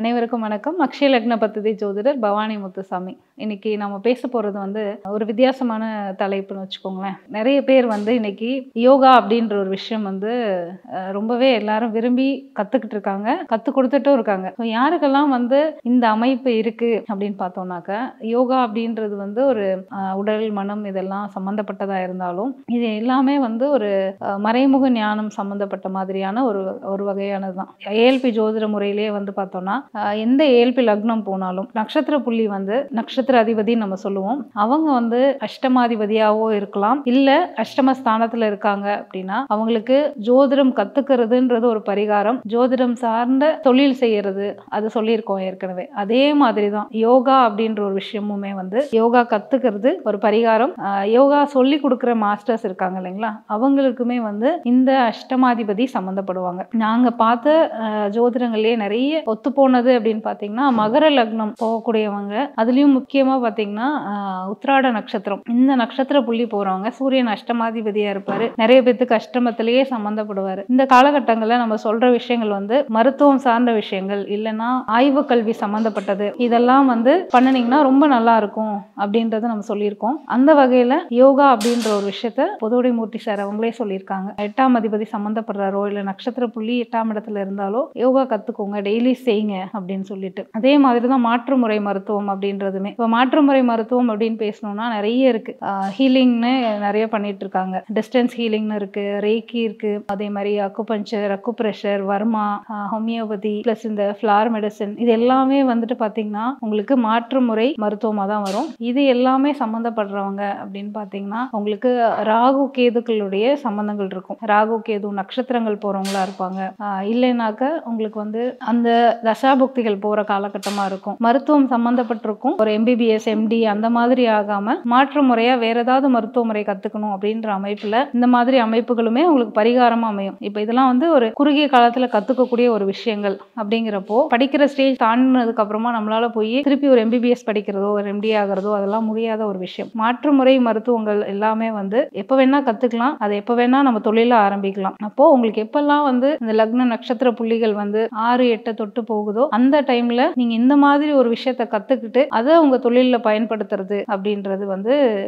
அனைவருக்கும் வணக்கம். அக்ஷய லக்ன பத்ததி ஜோதிடர் பவானி முத்துசாமி. இன்னைக்கு நம்ம பேச போறது ஒரு வித்தியாசமான தலைப்புன்னு வச்சுக்கோங்களேன். நிறைய பேர் இன்னைக்கு யோகா அப்படின்ற ஒரு விஷயம் ரொம்பவே எல்லாரும் விரும்பி கத்துக்கிட்டு இருக்காங்க, கத்து கொடுத்துட்டும் இருக்காங்க. யாருக்கெல்லாம் இந்த அமைப்பு இருக்கு அப்படின்னு பார்த்தோம்னாக்க, யோகா அப்படின்றது ஒரு உடல் மனம் இதெல்லாம் சம்பந்தப்பட்டதா இருந்தாலும், இது எல்லாமே ஒரு மறைமுக ஞானம் சம்பந்தப்பட்ட மாதிரியான ஒரு வகையானதுதான். ஏஎல்பி ஜோதிட முறையிலேயே பார்த்தோம்னா, எந்த ஏஎல்பி லக்னம் போனாலும் நட்சத்திர புள்ளி நட்சத்திர அதிபதி நம்ம சொல்லுவோம். அவங்க அஷ்டமாதிபதியாவோ இருக்கலாம், இல்ல அஷ்டம ஸ்தானத்துல இருக்காங்க அப்படின்னா அவங்களுக்கு ஜோதிடம் கத்துக்கிறதுன்றது ஒரு பரிகாரம். ஜோதிடம் சார்ந்த தொழில் செய்யறது அது சொல்லியிருக்கோம் ஏற்கனவே. அதே மாதிரிதான் யோகா அப்படின்ற ஒரு விஷயமுமே யோகா கத்துக்கிறது ஒரு பரிகாரம். யோகா சொல்லி கொடுக்குற மாஸ்டர்ஸ் இருக்காங்க இல்லைங்களா, அவங்களுக்குமே இந்த அஷ்டமாதிபதி சம்பந்தப்படுவாங்க. நாங்க பார்த்த ஜோதிடங்கள்லயே நிறைய ஒத்து போனது அப்படின்னு பாத்தீங்கன்னா, மகர லக்னம் போகக்கூடியவங்க, அதுலயும் முக்கியமா பாத்தீங்கன்னா உத்திராட நட்சத்திரம், இந்த நட்சத்திர புள்ளி போறவங்க சூரியன் அஷ்டமாதிபதியா இருப்பாரு. நிறைய பேத்துக்கு அஷ்டமத்திலேயே சம்பந்தப்படுவாரு. இந்த காலகட்டங்கள்ல நம்ம சொல்ற விஷயங்கள் மருத்துவம் சார்ந்த விஷயங்கள், இல்லைன்னா ஆய்வு கல்வி சம்பந்தப்பட்டது, இதெல்லாம் பண்ணினீங்கன்னா ரொம்ப நல்லா இருக்கும் அப்படின்றத நம்ம சொல்லியிருக்கோம். அந்த வகையில யோகா அப்படின்ற ஒரு விஷயத்த பொதுவுடை மூர்த்தி சார் அவங்களே சொல்லியிருக்காங்க. 8ஆம் அதிபதி சம்பந்தப்படுறாரோ இல்ல நட்சத்திர புள்ளி 8ஆம் இடத்துல இருந்தாலோ யோகா கத்துக்கோங்க, டெய்லி செய்யுங்க அப்படின்னு சொல்லிட்டு. அதே மாதிரிதான் மாற்றுமுறை மருத்துவம் அப்படின்றதுமே. இப்ப மாற்றுமுறை மருத்துவம் அப்படின்னு பேசணும்னா நிறைய இருக்கு. ஹீலிங்னு நிறைய பண்ணிட்டு இருக்காங்க. டிஸ்டன்ஸ் ஹீலிங்னு இருக்கு, ரேக்கி இருக்கு, அதே மாதிரி acupuncture, acupressure, varma, homeopathy plus இந்த ஃபிளார் மெடிசன், இது எல்லாமே பாத்தீங்கன்னா உங்களுக்கு மாற்றுமுறை மருத்துவமா தான் வரும். இது எல்லாமே சம்பந்தப்படுறவங்க அப்படின்னு பாத்தீங்கன்னா உங்களுக்கு ராகு கேதுக்களுடைய சம்பந்தங்கள் இருக்கும். ராகு கேது நட்சத்திரங்கள் போறவங்களா இருப்பாங்க. இல்லைனாக்க உங்களுக்கு அந்த தசாபுக்திகள் போற காலகட்டமா இருக்கும். மருத்துவம் சம்பந்தப்பட்டிருக்கும். ஒரு எம்பிபிஎஸ் எம்டி அந்த மாதிரி ஆகாம மாற்று முறையா வேற ஏதாவது மருத்துவ முறை கத்துக்கணும் அப்படின்ற அமைப்புல இந்த மாதிரி அமைப்புகளுமே உங்களுக்கு பரிகாரமா அமையும். இப்ப இதெல்லாம் ஒரு குறுகிய காலத்துல கத்துக்கக்கூடிய ஒரு விஷயங்கள் அப்படிங்கிறப்போ, படிக்கிற ஸ்டேஜ் தாண்டினதுக்கு அப்புறமா நம்மளால போய் திருப்பி ஒரு எம்பிபிஎஸ் படிக்கிறதோ ஒரு எம்டி ஆகிறதோ அதெல்லாம் முடியாத ஒரு விஷயம். மாற்று முறை மருத்துவங்கள் எல்லாமே எப்ப வேணா கத்துக்கலாம், அதை எப்ப வேணா நம்ம தொழில ஆரம்பிக்கலாம். அப்போ உங்களுக்கு எப்பெல்லாம் இந்த லக்ன நட்சத்திர புள்ளிகள் 6, 8 தொட்டு போகுதோ அந்த டைம்ல நீங்க இந்த மாதிரி ஒரு விஷயத்த கத்துக்கிட்டு அதை உங்க தொழில பயன்படுத்துறது அப்படின்றது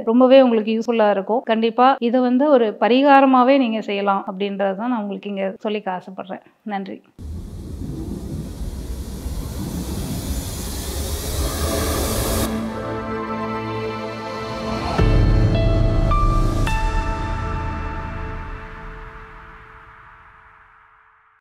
ரொம்பவே உங்களுக்கு யூஸ்ஃபுல்லா இருக்கும். கண்டிப்பா இதை ஒரு பரிகாரமாவே நீங்க செய்யலாம் அப்படின்றதான் நான் உங்களுக்கு இங்க சொல்லிக்க ஆசைப்படுறேன். நன்றி.